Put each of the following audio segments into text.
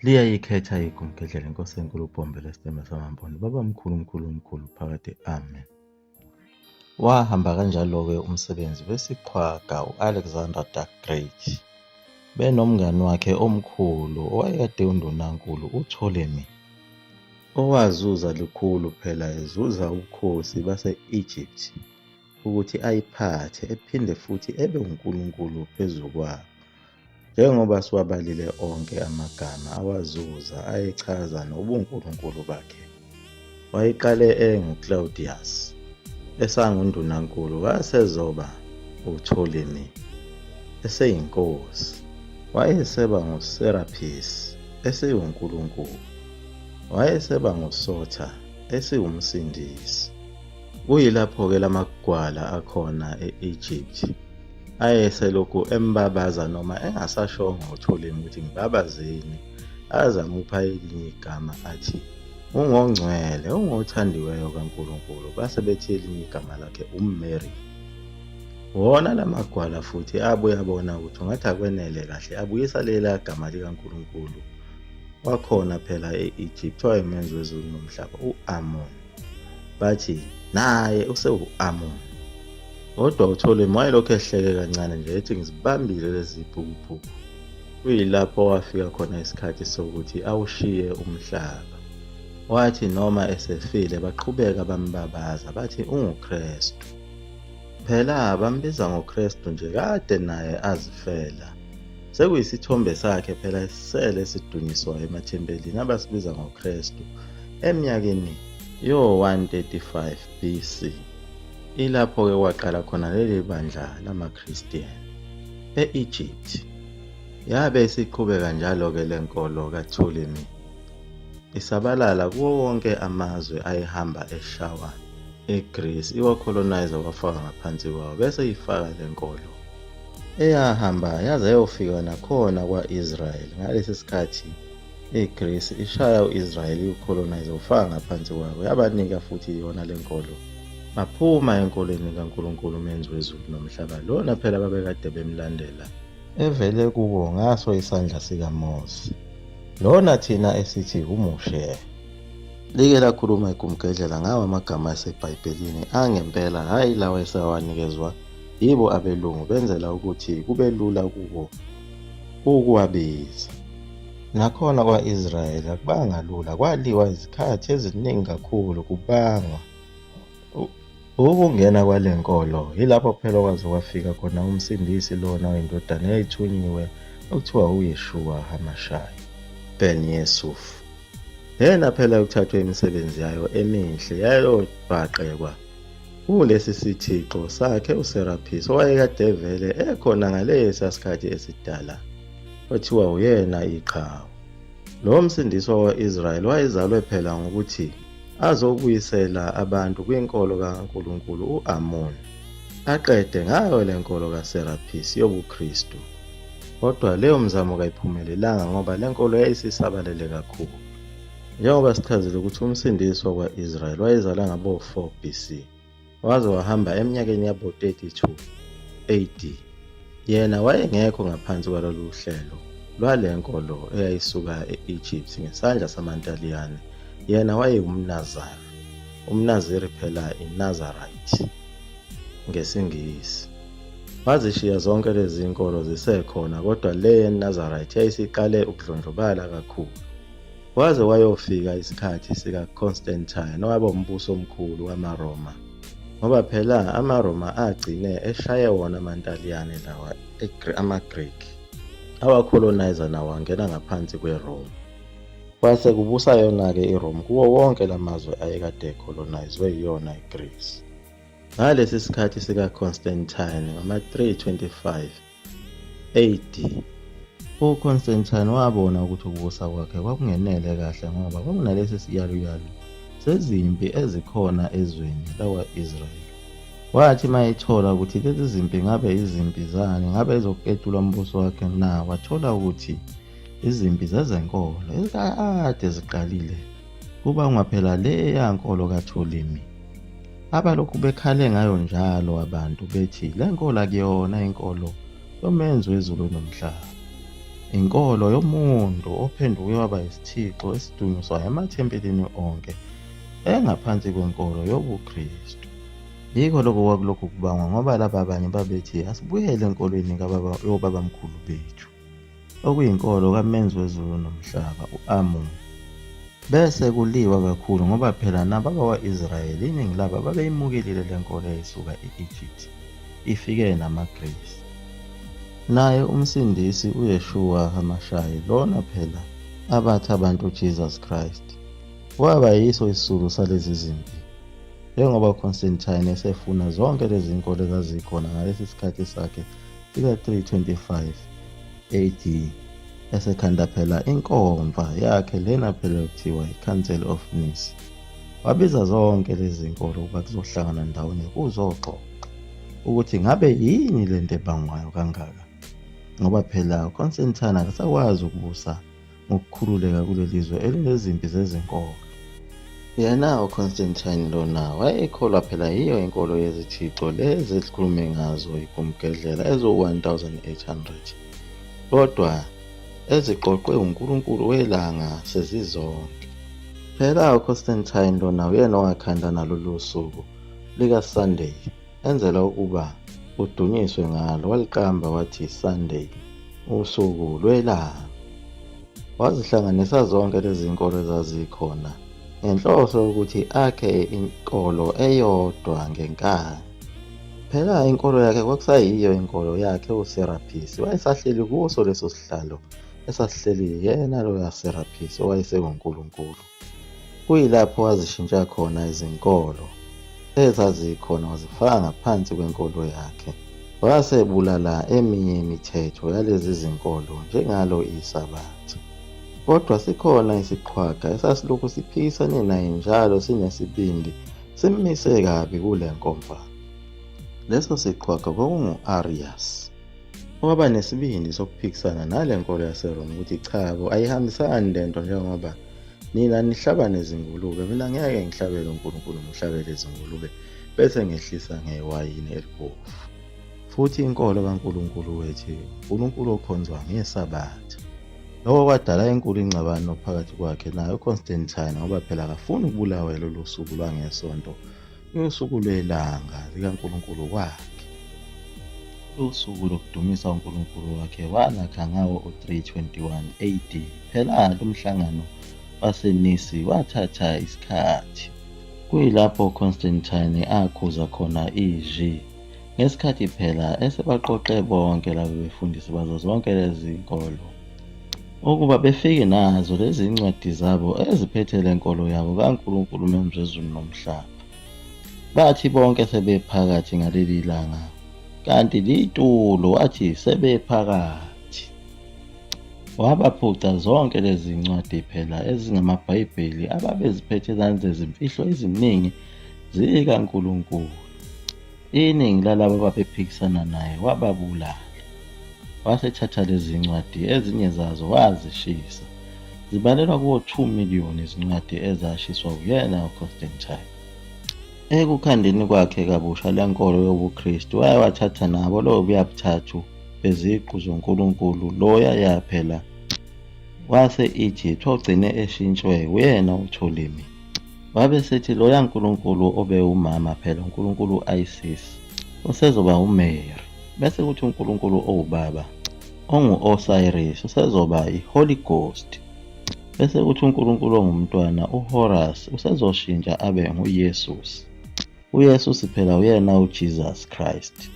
liyayikhetha igumgedlela inkosi enkulu ubhombe lesitema samamboni baba mkhulu phakathi. Amen. Wahamba kanjalo-ke umsebenzi wesiqhwaga u-Alexander the Great benomngani wakhe omkhulu owayekade undunankulu uPtolemy, owazuza lukhulu phela ezuza ubukhosi base-Egypt ukuthi ayiphathe ephinde futhi ebe unkulunkulu phezu kwabo. Njengoba siwabalile onke amagama awazuza ayechaza nobunkulunkulu bakhe. Wayeqale enguClaudius, esangundunankulu wasezoba uPtolemy, eseyinkosi. Wayeseba nguSerapis, eseyunkulunkulu. Wayeseba nguSotha, esewumsindisi. Kuyilapho-ke lamagwala akhona e-Egypt ayeselokhu embabaza noma engasashongo uPtolemy ukuthi ngibabazeni, azamupha elinye igama athi ungongcwele, ungothandiweyo kaNkulunkulu. Base bethi elinye igama lakhe uMary. Wona lamagwala futhi abuye abona ukuthi ungathi akwenele kahle, abuyisa lela gama likaNkulunkulu wakhona phela e-Egypt wayemenzi wezulu nomhlaba, u-Amon. Bathi naye usewu-Amon. Kodwa uPtolemy wayelokhu ehleke kancane nje ethi ngizibambile lezi bhukubhuku. Kuyilapho wafika khona isikhathi sokuthi awushiye umhlaba. Wathi noma esefile baqhubeka bambabaza bathi unguKristu. Phela bambiza ngoKristu nje kade naye azifela. Sekuyisithombe sakhe phela esisele esidunyiswayo emathempelini abasibiza ngoKristu eminyakeni yo-135 BC. Ilapho-ke waqala khona leli bandla lamaChristian e-Egypt. Yabe isiqhubeka njalo-ke lenkolo kaPtolemy isabalala kuwo wonke amazwe ayehamba eshawa eGreece, iwacolonizer wafaka ngaphansi kwawo bese ifaka lenkolo eyahamba yaze yofika nakhona kwa-Israel. Ngalesi sikhathi iGreece ishaya u-Israel iwucolonizer ufaka ngaphansi kwabo, yabanika futhi yona lenkolo. Baphuma enkolweni kaNkulunkulu umenzi wezulu nomhlaba, lona phela babekade bemlandela evele kuwo ngaso isandla sikaMose, lona thina esithi uMoshe. Like lakhuluma igumgedlela ngawo amagama asebhayibhelini angempela, hhayi lawa esewanikezwa yibo abelungu benzela ukuthi kube lula kuwo ukuwabiza. Nakhona kwa-Israyeli akubanga lula, kwaliwa izikhathi eziningi kakhulu kubangwa ukungena kwale nkolo. Yilapho phela kwaze kwafika khona umsindisi lona oyindodana eyayithunyiwe okuthiwa uYeshua HaMashiach ben Yusuf. Yena phela ukuthathwa imisebenzi yayo emihle yayobhaqekwa kulesi sithixo sakhe uSerapis, owayekade vele ekhona ngalesa sikhathi esidala, othiwa uyena iqhawe. Lo msindisi wa-Israyeli wayezalwe phela ngokuthi azobuyisela abantu kwinkolo kaNkulunkulu u-Amon, aqede ngayo le nkolo kaSerapis yobuKristu. Kodwa leyo mzamo kayiphumelelanga ngoba le nkolo yayisisabalele kakhulu. Njengoba sichazile ukuthi umsindisi wakwa-Israyeli wayezalwa ngabo-4 BC waze wahamba eminyakeni yabo-32 AD. Yena wayengekho ngaphansi kwalolu hlelo lwale nkolo eyayisuka e-Egypt ngesandla samaNtaliyane. Yena wayewumNazari. UmNaziri phela iNazarite ngesingisi. Wazishiya zonke lezi nkolo zisekhona, kodwa le yeNazarite yayisiqale ukudlondlobala kakhulu. Waze wayofika isikhathi sikaConstantine owaba umbuso omkhulu wamaRoma, ngoba phela amaRoma agcine eshaye wona amaNtaliyane lawa amaGreek, awacolonizer nawo angena ngaphansi kweRome. Kwase kubusa yona-ke iRome kuwo wonke lamazwe ayekade ecolonizwe yiyona iGreece. Ngalesi sikhathi sikaConstantine ngama-325 AD, uConstantine wabona ukuthi ukubusa kwakhe kwakungenele kahle ngoba kwakunalesi siyaluyalu sezimpi ezikhona ezweni lakwa-Israyeli. Wathi mayethola ukuthi lezi zimpi ngabe izimpi zani, ngabe ezokuqedula umbuso wakhe na, wathola ukuthi izimpi zezenkolo ezikade ziqalile kuba phela leya nkolo kaPtolemy. Abalokhu bekhale ngayo njalo abantu bethi le nkolo akuyona inkolo yomenzi wezulu nomhlaba. inkolo yomuntu ophenduke waba isithixo esidunyiswayo emathempelini onke engaphansi kwenkolo yobuKristu. Yikho lokho kwakulokhu kubangwa ngoba laba abanye babethi asibuyele enkolweni yobabamkhulu bethu, okuyinkolo kamenzi wezulu nomhlaba u-Amoni. Bese kuliwa kakhulu ngoba phela nabo abakwa-Israyeli iningi labo babeyimukelile le nkolo eyayisuka e-Egypt ifike namaGrisi. Naye umsindisi uYeshua HaMashiach, lona phela abathi abantu uJesus Christ, waba yiso isisulu salezi zimpi, njengoba uConstantine esefuna zonke lezi nkolo ezazikhona ngalesi sikhathi sakhe sika-325 AD, esekhanda phela inkomfa yakhe lena phela kuthiwa i-Council of Nicaea. Wabiza zonke lezi nkolo ukuba kuzohlangana ndawonye kuzoxoxa ukuthi ngabe yini le nto ebangwayo kangaka, ngoba phela uConstantine akasakwazi ukubusa ngokukhululeka kuleli zwe elinezimpi zezinkolo. Yena uConstantine lona wayekholwa phela yiyo inkolo yezithixo lezi esikhulume ngazo ikumgedlela ezo-1800, kodwa eziqoqwe uNkulunkulu welanga sezizonke. Phela uConstantine lona uyena owakhanda nalolu suku lika-Sunday, enzela ukuba udunyiswe ngalo, waliqamba wathi Sunday, usuku lwelanga. Wazihlanganisa zonke lezi nkolo ezazikhona ngenhloso yokuthi akhe inkolo eyodwa ngenkani. Phela inkolo yakhe kwakusayiyo inkolo yakhe uSerapis, wayesahleli kuso leso sihlalo esasihleli yena loya Serapis owayesenguNkulunkulu. Kuyilapho wazishintsha khona izinkolo ezazikhona wazifaka ngaphansi kwenkolo yakhe, wasebulala eminye imithetho yalezi zinkolo njengalo isabathi. Kodwa sikhona isiqhwaga esasilokhu siphikisane naye njalo sinesibindi simmise kabi kule nkomfa. Leso siqhwaga kwakungu-Arius, owaba nesibindi sokuphikisana nale nkolo yaseRoma ukuthi cha bo ayihambisani lento, njengoba nina nihlaba nezingulube, mina ngeke ngihlabele uNkulunkulu ngihlabele izingulube bese ngehlisa ngewayini elibomvu. Futhi inkolo kaNkulunkulu wethu uNkulunkulu okhonzwa ngesabatha. Lokho kwadala enkulu ingxabano phakathi kwakhe naye uConstantine, ngoba phela akafuni ukubulawa lolu suku lwangesonto, usuku lwelanga likaNkulunkulu wakhe. Usuku lokudumisa uNkulunkulu wakhe walakha ngawo u-321 AD. Phela lo mhlangano waseNisi wathatha isikhathi. Kuyilapho uConstantine akhuza khona izwi ngesikhathi phela esebaqoqe bonke labo befundisi bazo zonke lezi nkolo ukuba befike nazo lezi ncwadi zabo eziphethe le nkolo yabo kaNkulunkulu menzi wezulu nomhlaba. Bathi bonke sebephakathi ngaleli langa, kanti litulo wathi sebephakathi. Wabaphuca zonke lezi ncwadi phela ezingamabhayibheli ababeziphethe zezimfihlo eziningi zikaNkulunkulu. Iningi lalabo ababephikisana naye wababulala. Wasethatha lezi ncwadi, ezinye zazo wazishisa. Zibalelwa kuwo 2 miliyoni izincwadi ezashiswa uyena uConstantine. Ekukhandeni kwakhe kabusha lenkolo yobuKristu, wayewathatha nabo lobuya buthathu beziqu zoNkulunkulu loya yaphela wase-Egypt ogcine eshintshwe uyena uPtolemy. Wabesethi loya nkulunkulu obe umama phela uNkulunkulu Isis usezoba uMary, bese kuthi uNkulunkulu owubaba ongu-Osiris usezoba i-Holy Ghost, bese kuthi uNkulunkulu ongumntwana uHorus usezoshintsha abe nguYesus. UYesus phela uyena uJesus Christ,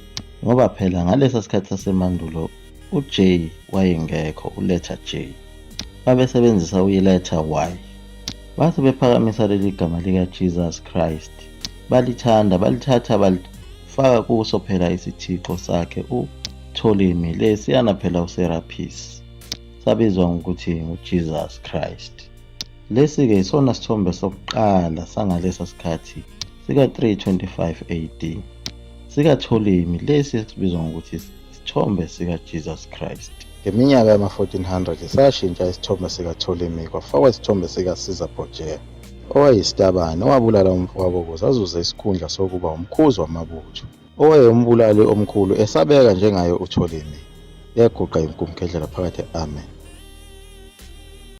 ngoba phela ngalesa sikhathi sasemandulo uJ wayengekho, uletter J babesebenzisa uyiletter Y. Base bephakamisa leli gama likaJesus Christ, balithatha balifaka kuso phela isithixo sakhe uPtolemy, lesiyana phela uSerapis, sabizwa ngokuthi nguJesus Christ. Lesi-ke isona sithombe sokuqala sangalesa sikhathi sika-325 AD sikaPtolemy, lesi esibizwa ngokuthi isithombe sikaJesus Christ. Ngeminyaka yama-1400 sashintsha isithombe sikaPtolemy kwafakwa isithombe sikaCaesar Borgia, owayisitabane owabulala umfowabo ukuze azuze isikhundla sokuba umkhuzi wamabutho. Owayeyimbulali omkhulu esabeka njengaye uPtolemy. yaguqa inkumkhedlela phakathi. Amen.